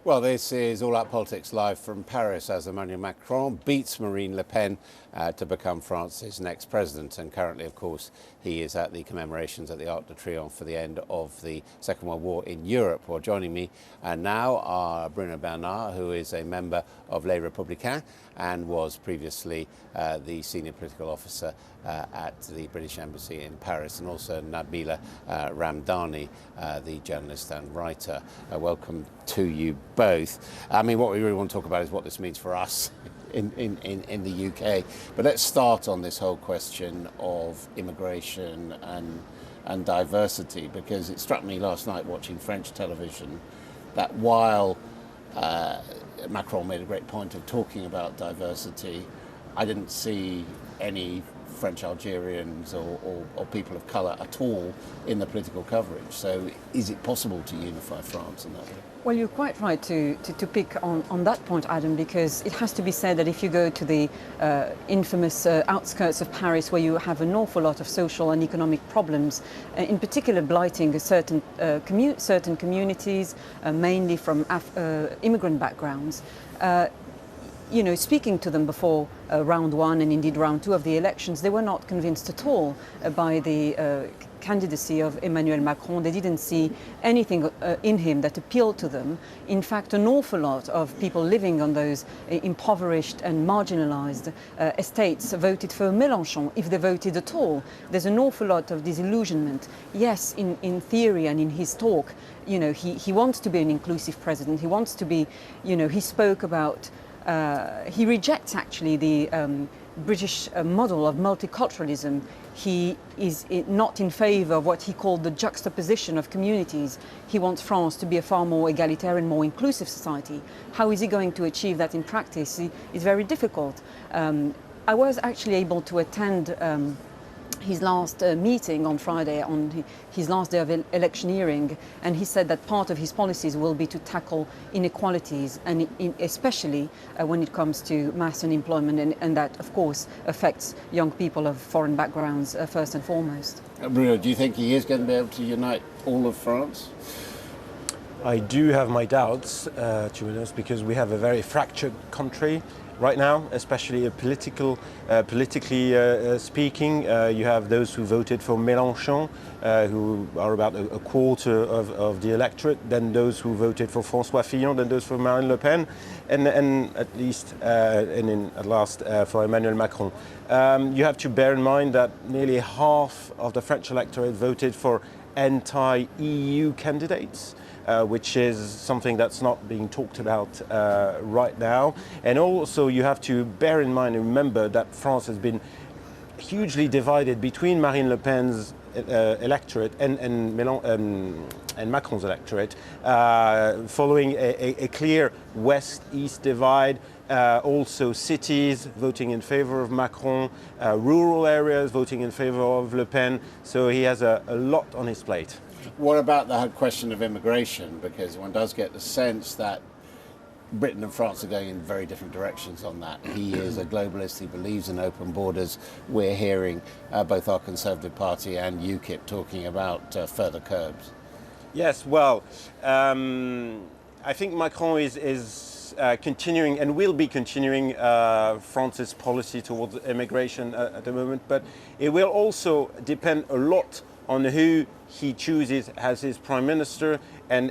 Well, this is All Out Politics live from Paris as Emmanuel Macron beats Marine Le Pen to become France's next president. And currently, of course, he is at the commemorations at the Arc de Triomphe for the end of the Second World War in Europe. Well, joining me now are Bruno, who is a member of Les Républicains and was previously the senior political officer at the British Embassy in Paris, and also Nabila Ramdani, the journalist and writer. Welcome to you both. I mean, what we really want to talk about is what this means for us in the UK. But let's start on this whole question of immigration and diversity, because it struck me last night watching French television that while Macron made a great point of talking about diversity, I didn't see any French Algerians or people of colour at all in the political coverage. So is it possible to unify France in that way? Well, you're quite right to pick on that point, Adam, because it has to be said that if you go to the infamous outskirts of Paris, where you have an awful lot of social and economic problems, in particular blighting certain communities, mainly from immigrant backgrounds, you know, speaking to them before round one and indeed round two of the elections, they were not convinced at all by the candidacy of Emmanuel Macron. They didn't see anything in him that appealed to them. In fact, an awful lot of people living on those impoverished and marginalized estates voted for Mélenchon, if they voted at all. There's an awful lot of disillusionment. Yes, in theory and in his talk, you know, he wants to be an inclusive president. He wants to be, you know, he spoke about he rejects actually the British model of multiculturalism. He is not in favour of what he called the juxtaposition of communities. He wants France to be a far more egalitarian, more inclusive society. How is he going to achieve that in practice? It's very difficult. I was actually able to attend his last meeting on Friday, on his last day of electioneering, and he said that part of his policies will be to tackle inequalities, and especially when it comes to mass unemployment, and that, of course, affects young people of foreign backgrounds first and foremost. Bruno, do you think he is going to be able to unite all of France? I do have my doubts, to be honest, because we have a very fractured country right now, especially politically speaking. You have those who voted for Mélenchon, who are about a quarter of the electorate, then those who voted for François Fillon, then those for Marine Le Pen, and at last for Emmanuel Macron. You have to bear in mind that nearly half of the French electorate voted for anti-EU candidates. Which is something that's not being talked about right now. And also you have to bear in mind and remember that France has been hugely divided between Marine Le Pen's electorate and Macron's electorate, following a clear west-east divide. Also cities voting in favor of Macron, rural areas voting in favor of Le Pen. So he has a lot on his plate. What about the question of immigration? Because one does get the sense that Britain and France are going in very different directions on that. He is a globalist, he believes in open borders. We're hearing both our Conservative Party and UKIP talking about further curbs. Yes, well, I think Macron is continuing and will be continuing France's policy towards immigration at the moment, but it will also depend a lot on who he chooses as his prime minister, and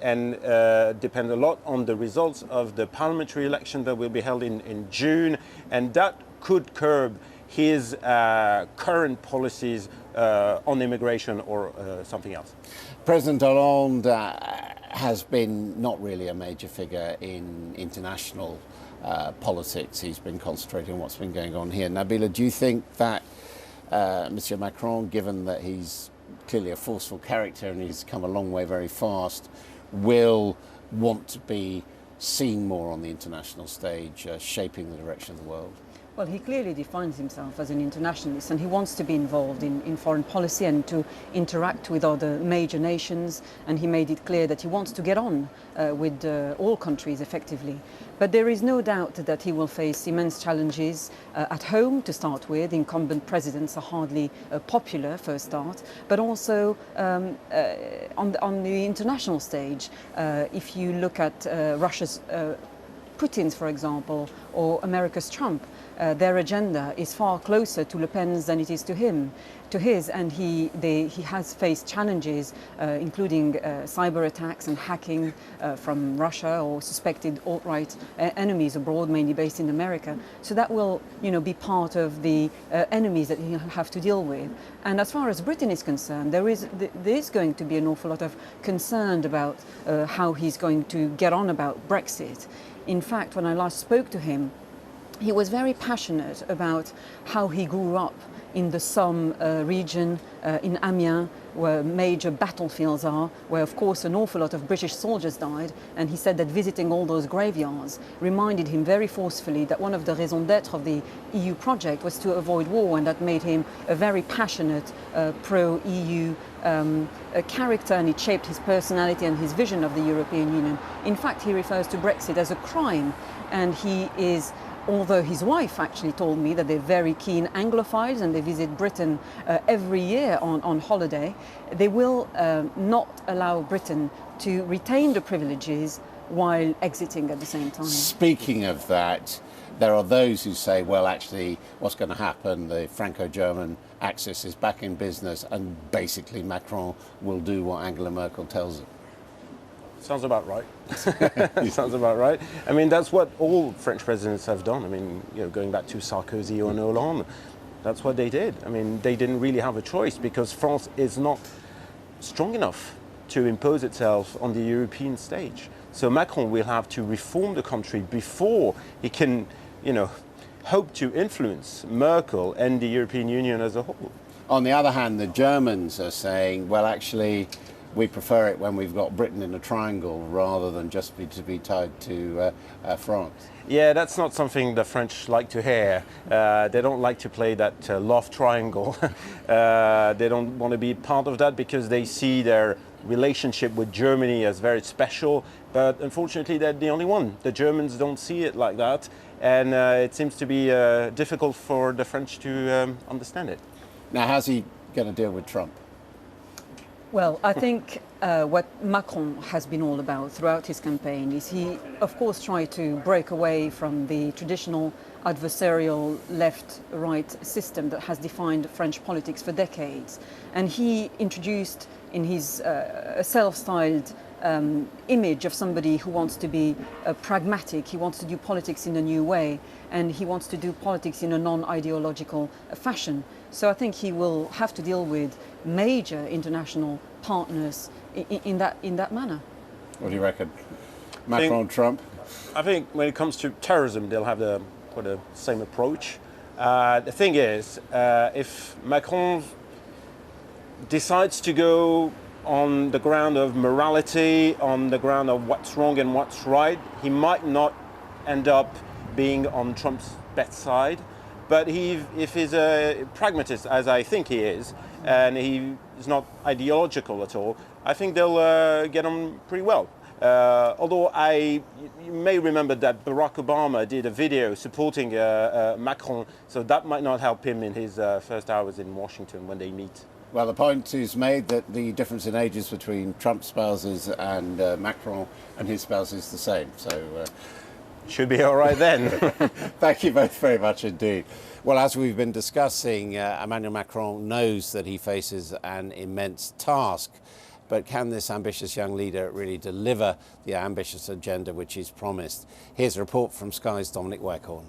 depends a lot on the results of the parliamentary election that will be held in June, and that could curb his current policies on immigration or something else. President Hollande has been not really a major figure in international politics. He's been concentrating on what's been going on here. Nabila, do you think that Monsieur Macron, given that he's clearly a forceful character and he's come a long way very fast, will want to be seen more on the international stage, shaping the direction of the world? Well, he clearly defines himself as an internationalist, and he wants to be involved in foreign policy and to interact with other major nations, and he made it clear that he wants to get on with all countries effectively. But there is no doubt that he will face immense challenges at home to start with. Incumbent presidents are hardly popular for a start, but also on the international stage. If you look at Russia's Putin's, for example, or America's Trump, their agenda is far closer to Le Pen's than it is to his, and he has faced challenges, including cyber attacks and hacking from Russia or suspected alt-right enemies abroad, mainly based in America. So that will, be part of the enemies that he'll have to deal with. And as far as Britain is concerned, there is going to be an awful lot of concern about how he's going to get on about Brexit. In fact, when I last spoke to him, he was very passionate about how he grew up in the Somme region in Amiens, where major battlefields are, where of course an awful lot of British soldiers died, and he said that visiting all those graveyards reminded him very forcefully that one of the raison d'etre of the EU project was to avoid war, and that made him a very passionate pro-EU character, and it shaped his personality and his vision of the European Union. In fact, he refers to Brexit as a crime, and he is, although his wife actually told me that they're very keen Anglophiles and they visit Britain every year on holiday, they will not allow Britain to retain the privileges while exiting at the same time. Speaking of that, there are those who say, well, actually, what's going to happen? The Franco-German axis is back in business, and basically Macron will do what Angela Merkel tells him. Sounds about right. Sounds about right. I mean, that's what all French presidents have done. I mean, going back to Sarkozy or Hollande, that's what they did. I mean, they didn't really have a choice because France is not strong enough to impose itself on the European stage. So Macron will have to reform the country before he can, hope to influence Merkel and the European Union as a whole. On the other hand, the Germans are saying, well, actually, we prefer it when we've got Britain in a triangle rather than just to be tied to France. Yeah, that's not something the French like to hear. They don't like to play that love triangle. They don't want to be part of that because they see their relationship with Germany as very special. But unfortunately, they're the only one. The Germans don't see it like that. And it seems to be difficult for the French to understand it. Now, how's he going to deal with Trump? Well, I think what Macron has been all about throughout his campaign is he, of course, tried to break away from the traditional adversarial left-right system that has defined French politics for decades. And he introduced in his self-styled image of somebody who wants to be pragmatic. He wants to do politics in a new way, and he wants to do politics in a non-ideological fashion. So I think he will have to deal with major international partners in that manner. What do you reckon? Macron, Trump? I think when it comes to terrorism, they'll have the same approach. The thing is, if Macron decides to go on the ground of morality, on the ground of what's wrong and what's right, he might not end up being on Trump's bedside. But if he's a pragmatist, as I think he is, and he is not ideological at all, I think they'll get on pretty well. Although you may remember that Barack Obama did a video supporting Macron, so that might not help him in his first hours in Washington when they meet. Well, the point is made that the difference in ages between Trump's spouses and Macron and his spouse is the same. So should be all right then. Thank you both very much indeed. Well, as we've been discussing, Emmanuel Macron knows that he faces an immense task. But can this ambitious young leader really deliver the ambitious agenda which he's promised? Here's a report from Sky's Dominic Waghorn.